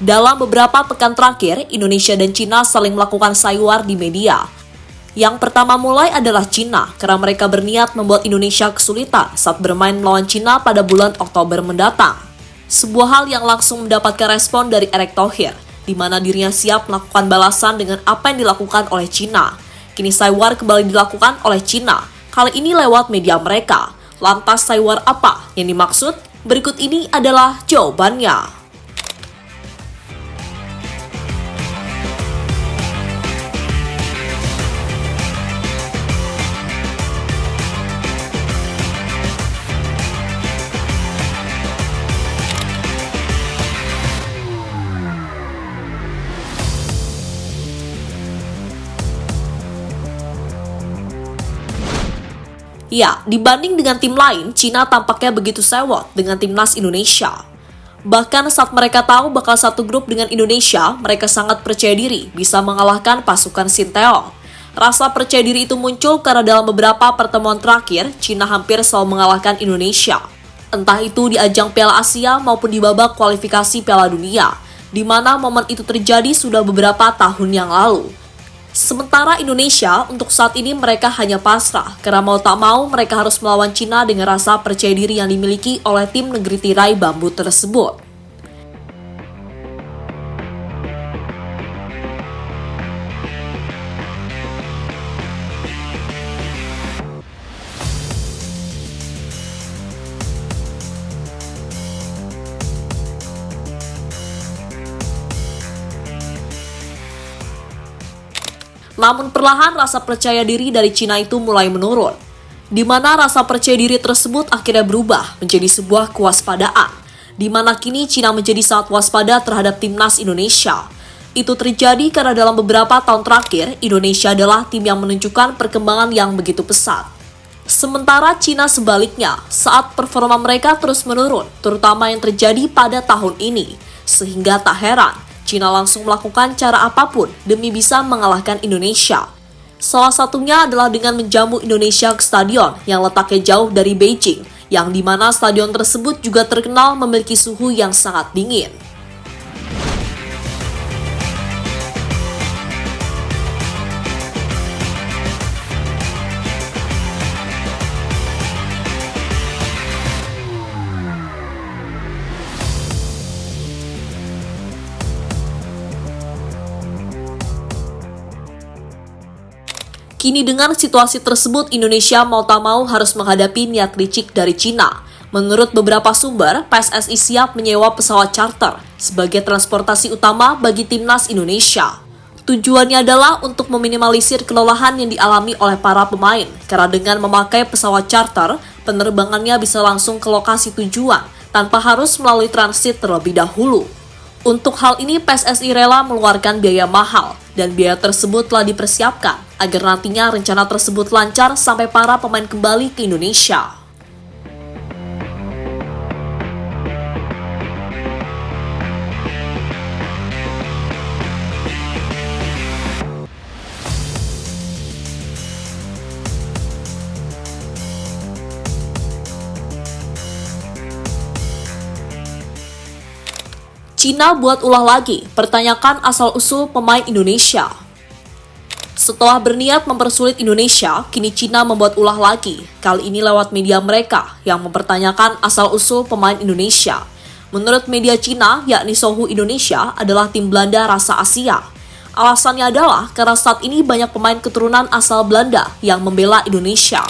Dalam beberapa pekan terakhir, Indonesia dan Cina saling melakukan saywar di media. Yang pertama mulai adalah Cina, karena mereka berniat membuat Indonesia kesulitan saat bermain melawan Cina pada bulan Oktober mendatang. Sebuah hal yang langsung mendapatkan respon dari Erick Thohir, di mana dirinya siap melakukan balasan dengan apa yang dilakukan oleh Cina. Kini saywar kembali dilakukan oleh Cina, kali ini lewat media mereka. Lantas saywar apa yang dimaksud? Berikut ini adalah jawabannya. Ya, dibanding dengan tim lain, Cina tampaknya begitu sewot dengan timnas Indonesia. Bahkan saat mereka tahu bakal satu grup dengan Indonesia, mereka sangat percaya diri bisa mengalahkan pasukan Sinteyong. Rasa percaya diri itu muncul karena dalam beberapa pertemuan terakhir, Cina hampir selalu mengalahkan Indonesia. Entah itu di ajang Piala Asia maupun di babak kualifikasi Piala Dunia, di mana momen itu terjadi sudah beberapa tahun yang lalu. Sementara Indonesia, untuk saat ini mereka hanya pasrah, karena mau tak mau mereka harus melawan Cina dengan rasa percaya diri yang dimiliki oleh tim negeri tirai bambu tersebut. Namun perlahan rasa percaya diri dari Cina itu mulai menurun, di mana rasa percaya diri tersebut akhirnya berubah menjadi sebuah kewaspadaan, di mana kini Cina menjadi sangat waspada terhadap timnas Indonesia. Itu terjadi karena dalam beberapa tahun terakhir, Indonesia adalah tim yang menunjukkan perkembangan yang begitu pesat. Sementara Cina sebaliknya, saat performa mereka terus menurun, terutama yang terjadi pada tahun ini, sehingga tak heran Cina langsung melakukan cara apapun demi bisa mengalahkan Indonesia. Salah satunya adalah dengan menjamu Indonesia ke stadion yang letaknya jauh dari Beijing, yang dimana stadion tersebut juga terkenal memiliki suhu yang sangat dingin. Kini dengan situasi tersebut, Indonesia mau tak mau harus menghadapi niat licik dari Cina. Menurut beberapa sumber, PSSI siap menyewa pesawat charter sebagai transportasi utama bagi timnas Indonesia. Tujuannya adalah untuk meminimalisir kelelahan yang dialami oleh para pemain, karena dengan memakai pesawat charter, penerbangannya bisa langsung ke lokasi tujuan tanpa harus melalui transit terlebih dahulu. Untuk hal ini, PSSI rela mengeluarkan biaya mahal, dan biaya tersebut telah dipersiapkan agar nantinya rencana tersebut lancar sampai para pemain kembali ke Indonesia. Cina buat ulah lagi, pertanyakan asal-usul pemain Indonesia. Setelah berniat mempersulit Indonesia, kini Cina membuat ulah lagi, kali ini lewat media mereka yang mempertanyakan asal-usul pemain Indonesia. Menurut media Cina, yakni Sohu Indonesia adalah tim Belanda rasa Asia. Alasannya adalah karena saat ini banyak pemain keturunan asal Belanda yang membela Indonesia.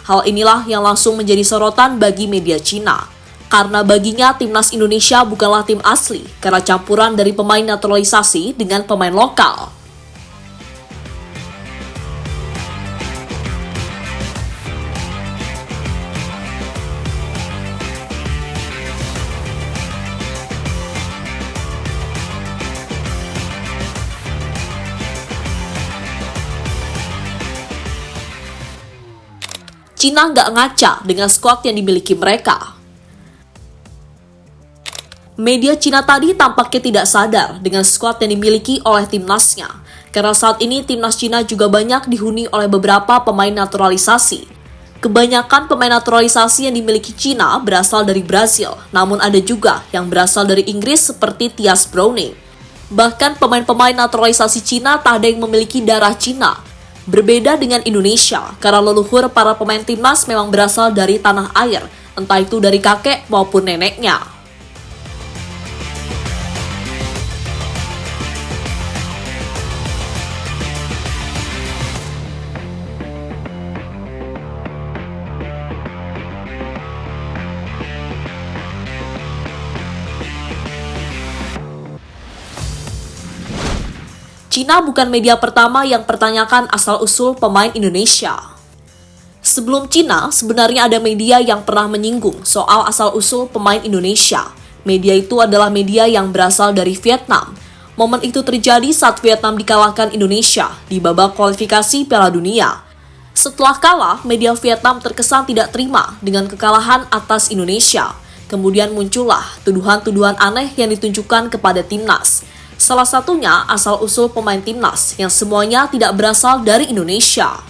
Hal inilah yang langsung menjadi sorotan bagi media Cina. Karena baginya timnas Indonesia bukanlah tim asli, karena campuran dari pemain naturalisasi dengan pemain lokal. Cina nggak ngaca dengan skuad yang dimiliki mereka. Media Cina tadi tampaknya tidak sadar dengan skuad yang dimiliki oleh timnasnya, karena saat ini timnas Cina juga banyak dihuni oleh beberapa pemain naturalisasi. Kebanyakan pemain naturalisasi yang dimiliki Cina berasal dari Brasil, namun ada juga yang berasal dari Inggris seperti Thias Browning. Bahkan pemain-pemain naturalisasi Cina tak ada yang memiliki darah Cina. Berbeda dengan Indonesia, karena leluhur para pemain timnas memang berasal dari tanah air, entah itu dari kakek maupun neneknya. Cina bukan media pertama yang pertanyakan asal-usul pemain Indonesia. Sebelum Cina, sebenarnya ada media yang pernah menyinggung soal asal-usul pemain Indonesia. Media itu adalah media yang berasal dari Vietnam. Momen itu terjadi saat Vietnam dikalahkan Indonesia di babak kualifikasi Piala Dunia. Setelah kalah, media Vietnam terkesan tidak terima dengan kekalahan atas Indonesia. Kemudian muncullah tuduhan-tuduhan aneh yang ditunjukkan kepada timnas. Salah satunya asal-usul pemain timnas yang semuanya tidak berasal dari Indonesia.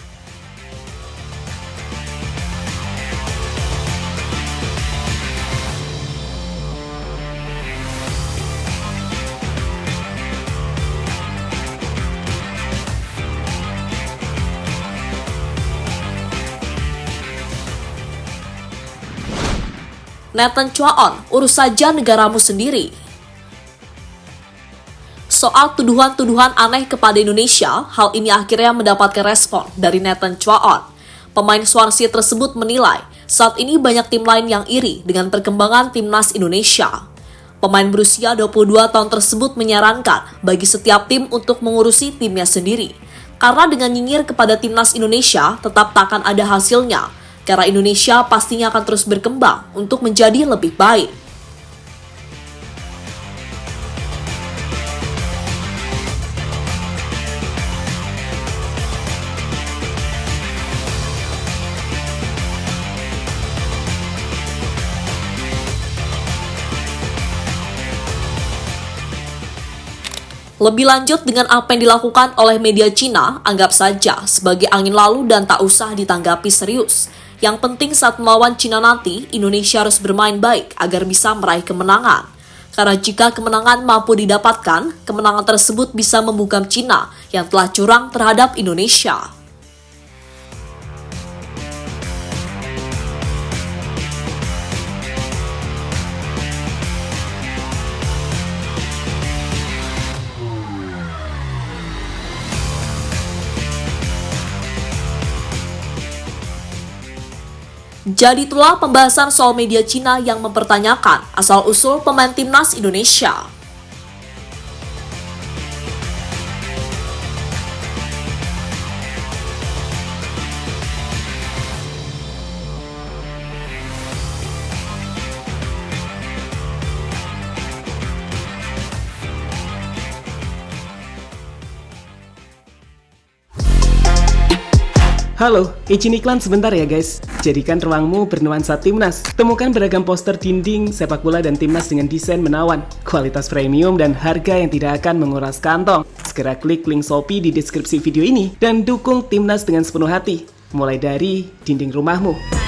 Nathan Chua-on, urus saja negaramu sendiri. Soal tuduhan-tuduhan aneh kepada Indonesia, hal ini akhirnya mendapatkan respon dari Nathan Chua-on. Pemain Swansea tersebut menilai, saat ini banyak tim lain yang iri dengan perkembangan timnas Indonesia. Pemain berusia 22 tahun tersebut menyarankan bagi setiap tim untuk mengurusi timnya sendiri. Karena dengan nyinyir kepada timnas Indonesia, tetap tak akan ada hasilnya. Karena Indonesia pastinya akan terus berkembang untuk menjadi lebih baik. Lebih lanjut dengan apa yang dilakukan oleh media Cina, anggap saja sebagai angin lalu dan tak usah ditanggapi serius. Yang penting saat melawan Cina nanti, Indonesia harus bermain baik agar bisa meraih kemenangan. Karena jika kemenangan mampu didapatkan, kemenangan tersebut bisa membungkam Cina yang telah curang terhadap Indonesia. Jadi itulah pembahasan soal media Cina yang mempertanyakan asal-usul pemain timnas Indonesia. Halo, izin iklan sebentar ya guys. Jadikan ruangmu bernuansa timnas. Temukan beragam poster dinding, sepak bola dan timnas dengan desain menawan, kualitas premium dan harga yang tidak akan menguras kantong. Segera klik link Shopee di deskripsi video ini dan dukung timnas dengan sepenuh hati. Mulai dari dinding rumahmu.